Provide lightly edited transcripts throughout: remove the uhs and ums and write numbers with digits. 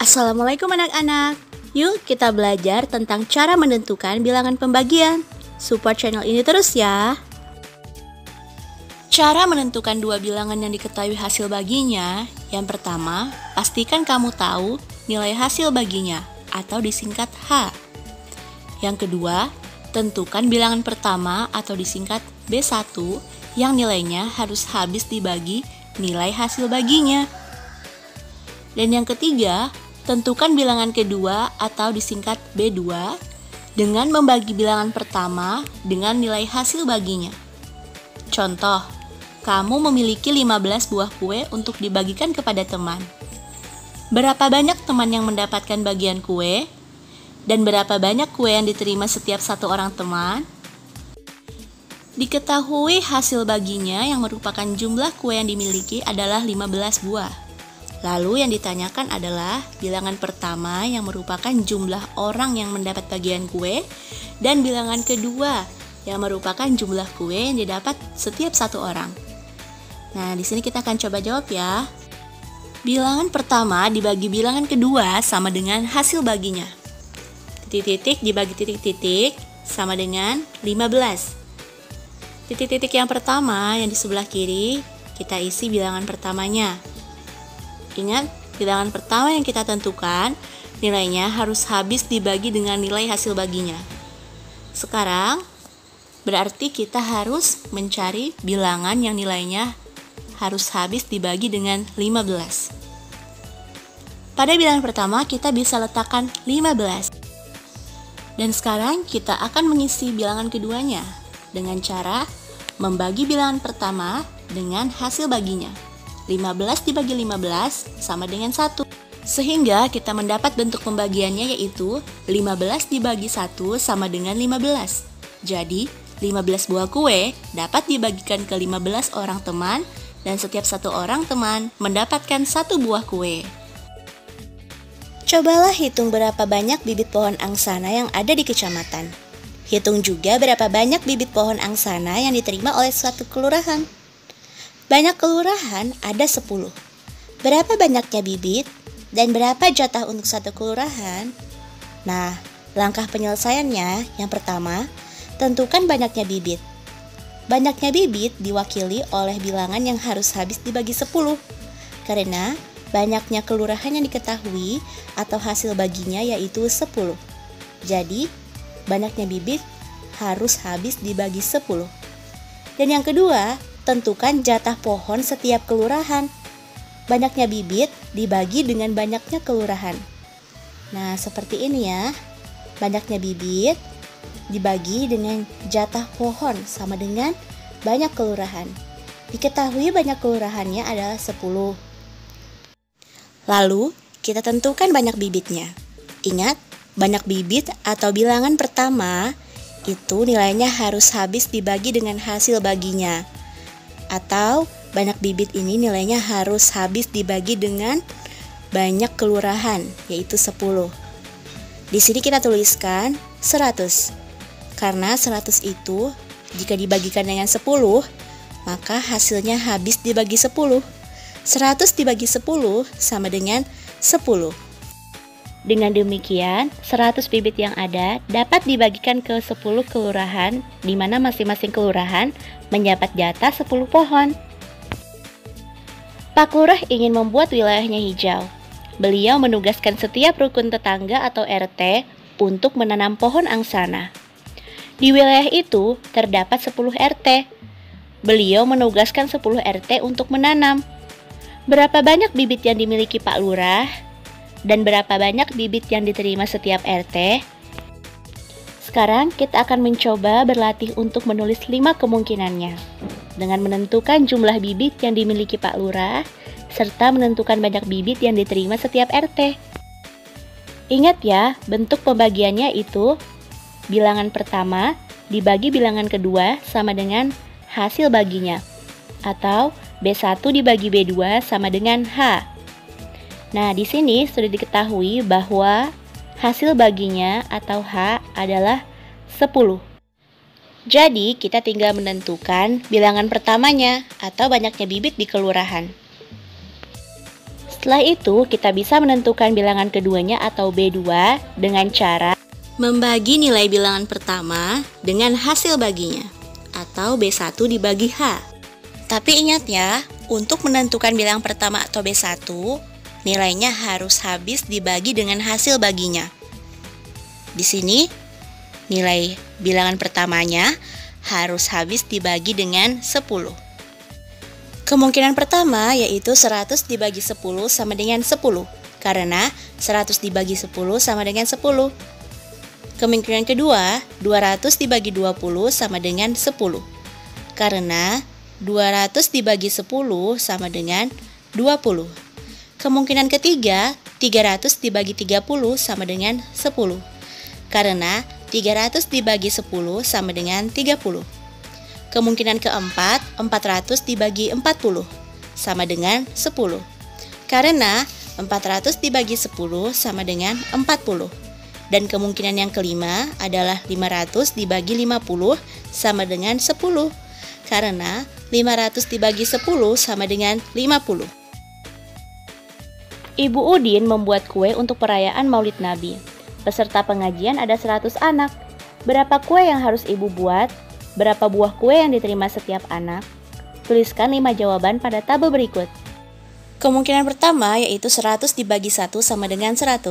Assalamualaikum anak-anak. Yuk kita belajar tentang cara menentukan bilangan pembagian. Support channel ini terus ya. Cara menentukan dua bilangan yang diketahui hasil baginya. Yang pertama, pastikan kamu tahu nilai hasil baginya atau disingkat H. Yang kedua, tentukan bilangan pertama atau disingkat B1 yang nilainya harus habis dibagi nilai hasil baginya. Dan yang ketiga, tentukan bilangan kedua atau disingkat B2 dengan membagi bilangan pertama dengan nilai hasil baginya. Contoh, kamu memiliki 15 buah kue untuk dibagikan kepada teman. Berapa banyak teman yang mendapatkan bagian kue? Dan berapa banyak kue yang diterima setiap satu orang teman? Diketahui hasil baginya yang merupakan jumlah kue yang dimiliki adalah 15 buah. Lalu yang ditanyakan adalah bilangan pertama yang merupakan jumlah orang yang mendapat bagian kue dan bilangan kedua yang merupakan jumlah kue yang didapat setiap satu orang. Nah, di sini kita akan coba jawab ya. Bilangan pertama dibagi bilangan kedua sama dengan hasil baginya. Titik-titik dibagi titik-titik sama dengan 15. Titik-titik yang pertama yang di sebelah kiri, kita isi bilangan pertamanya. Ingat, bilangan pertama yang kita tentukan, nilainya harus habis dibagi dengan nilai hasil baginya. Sekarang, berarti kita harus mencari bilangan yang nilainya harus habis dibagi dengan 15. Pada bilangan pertama, kita bisa letakkan 15. Dan sekarang kita akan mengisi bilangan keduanya dengan cara membagi bilangan pertama dengan hasil baginya. 15 dibagi 15 sama dengan 1. Sehingga kita mendapat bentuk pembagiannya yaitu 15 dibagi 1 sama dengan 15. Jadi, 15 buah kue dapat dibagikan ke 15 orang teman dan setiap satu orang teman mendapatkan 1 buah kue. Cobalah hitung berapa banyak bibit pohon angsana yang ada di kecamatan. Hitung juga berapa banyak bibit pohon angsana yang diterima oleh suatu kelurahan. Banyak kelurahan ada 10. Berapa banyaknya bibit dan berapa jatah untuk satu kelurahan? Nah, langkah penyelesaiannya yang pertama, tentukan banyaknya bibit. Banyaknya bibit diwakili oleh bilangan yang harus habis dibagi 10. Karena banyaknya kelurahan yang diketahui atau hasil baginya yaitu 10. Jadi, banyaknya bibit harus habis dibagi 10. Dan yang kedua, tentukan jatah pohon setiap kelurahan. Banyaknya bibit dibagi dengan banyaknya kelurahan. Nah, seperti ini ya. Banyaknya bibit dibagi dengan jatah pohon sama dengan banyak kelurahan. Diketahui banyak kelurahannya adalah 10. Lalu, kita tentukan banyak bibitnya. Ingat, banyak bibit atau bilangan pertama itu nilainya harus habis dibagi dengan hasil baginya. Atau banyak bibit ini nilainya harus habis dibagi dengan banyak kelurahan, yaitu 10. Di sini kita tuliskan 100. Karena 100 itu jika dibagikan dengan 10, maka hasilnya habis dibagi 10. 100 dibagi 10 sama dengan 10. Dengan demikian, 100 bibit yang ada dapat dibagikan ke 10 kelurahan, di mana masing-masing kelurahan mendapat jatah 10 pohon. Pak Lurah ingin membuat wilayahnya hijau. Beliau menugaskan setiap rukun tetangga atau RT untuk menanam pohon angsana. Di wilayah itu terdapat 10 RT. Beliau menugaskan 10 RT untuk menanam. Berapa banyak bibit yang dimiliki Pak Lurah? Dan berapa banyak bibit yang diterima setiap RT? Sekarang kita akan mencoba berlatih untuk menulis 5 kemungkinannya dengan menentukan jumlah bibit yang dimiliki Pak Lurah serta menentukan banyak bibit yang diterima setiap RT. Ingat ya, bentuk pembagiannya itu bilangan pertama dibagi bilangan kedua sama dengan hasil baginya, atau B1 dibagi B2 sama dengan H. Nah, di sini sudah diketahui bahwa hasil baginya atau H adalah 10. Jadi, kita tinggal menentukan bilangan pertamanya atau banyaknya bibit di kelurahan. Setelah itu, kita bisa menentukan bilangan keduanya atau B2 dengan cara membagi nilai bilangan pertama dengan hasil baginya, atau B1 dibagi H. Tapi ingat ya, untuk menentukan bilangan pertama atau B1, nilainya harus habis dibagi dengan hasil baginya. Di sini, nilai bilangan pertamanya harus habis dibagi dengan 10. Kemungkinan pertama yaitu 100 dibagi 10 sama dengan 10, karena 100 dibagi 10 sama dengan 10. Kemungkinan kedua, 200 dibagi 20 sama dengan 10, karena 200 dibagi 10 sama dengan 20. Kemungkinan ketiga, 300 dibagi 30 sama dengan 10, karena 300 dibagi 10 sama dengan 30. Kemungkinan keempat, 400 dibagi 40 sama dengan 10, karena 400 dibagi 10 sama dengan 40. Dan kemungkinan yang kelima adalah 500 dibagi 50 sama dengan 10, karena 500 dibagi 10 sama dengan 50. Ibu Udin membuat kue untuk perayaan Maulid Nabi. Peserta pengajian ada 100 anak. Berapa kue yang harus ibu buat? Berapa buah kue yang diterima setiap anak? Tuliskan 5 jawaban pada tabel berikut. Kemungkinan pertama yaitu 100 dibagi 1 sama dengan 100,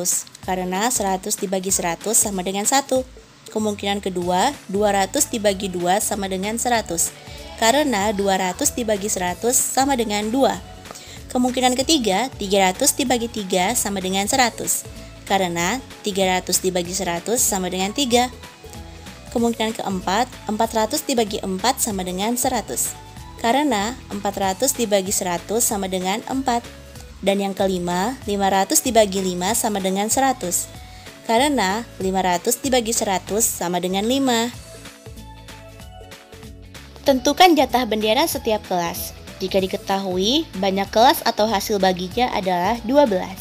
karena 100 dibagi 100 sama dengan 1. Kemungkinan kedua, 200 dibagi 2 sama dengan 100, karena 200 dibagi 100 sama dengan 2. Kemungkinan ketiga, 300 dibagi 3 sama dengan 100, karena 300 dibagi 100 sama dengan 3. Kemungkinan keempat, 400 dibagi 4 sama dengan 100, karena 400 dibagi 100 sama dengan 4. Dan yang kelima, 500 dibagi 5 sama dengan 100, karena 500 dibagi 100 sama dengan 5. Tentukan jatah bendera setiap kelas. Jika diketahui, banyak kelas atau hasil baginya adalah 12.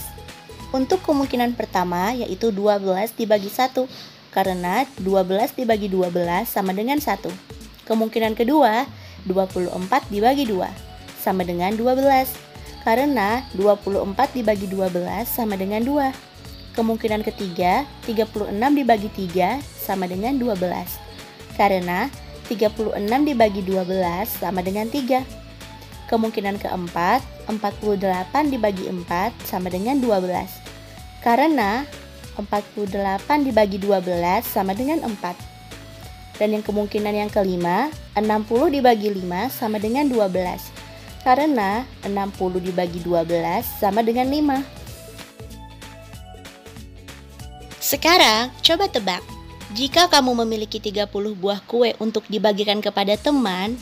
Untuk kemungkinan pertama yaitu 12 dibagi 1, karena 12 dibagi 12 sama dengan 1. Kemungkinan kedua, 24 dibagi 2 sama dengan 12, karena 24 dibagi 12 sama dengan 2. Kemungkinan ketiga, 36 dibagi 3 sama dengan 12, karena 36 dibagi 12 sama dengan 3. Kemungkinan keempat, 48 dibagi 4 sama dengan 12, karena 48 dibagi 12 sama dengan 4. Dan yang kemungkinan yang kelima, 60 dibagi 5 sama dengan 12, karena 60 dibagi 12 sama dengan 5. Sekarang, coba tebak. Jika kamu memiliki 30 buah kue untuk dibagikan kepada teman,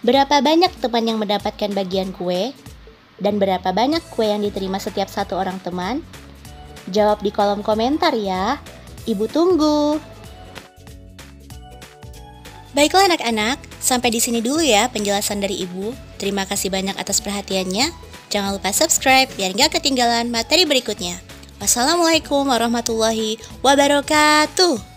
berapa banyak teman yang mendapatkan bagian kue? Dan berapa banyak kue yang diterima setiap satu orang teman? Jawab di kolom komentar ya. Ibu tunggu. Baiklah anak-anak, sampai di sini dulu ya penjelasan dari Ibu. Terima kasih banyak atas perhatiannya. Jangan lupa subscribe biar nggak ketinggalan materi berikutnya. Wassalamualaikum warahmatullahi wabarakatuh.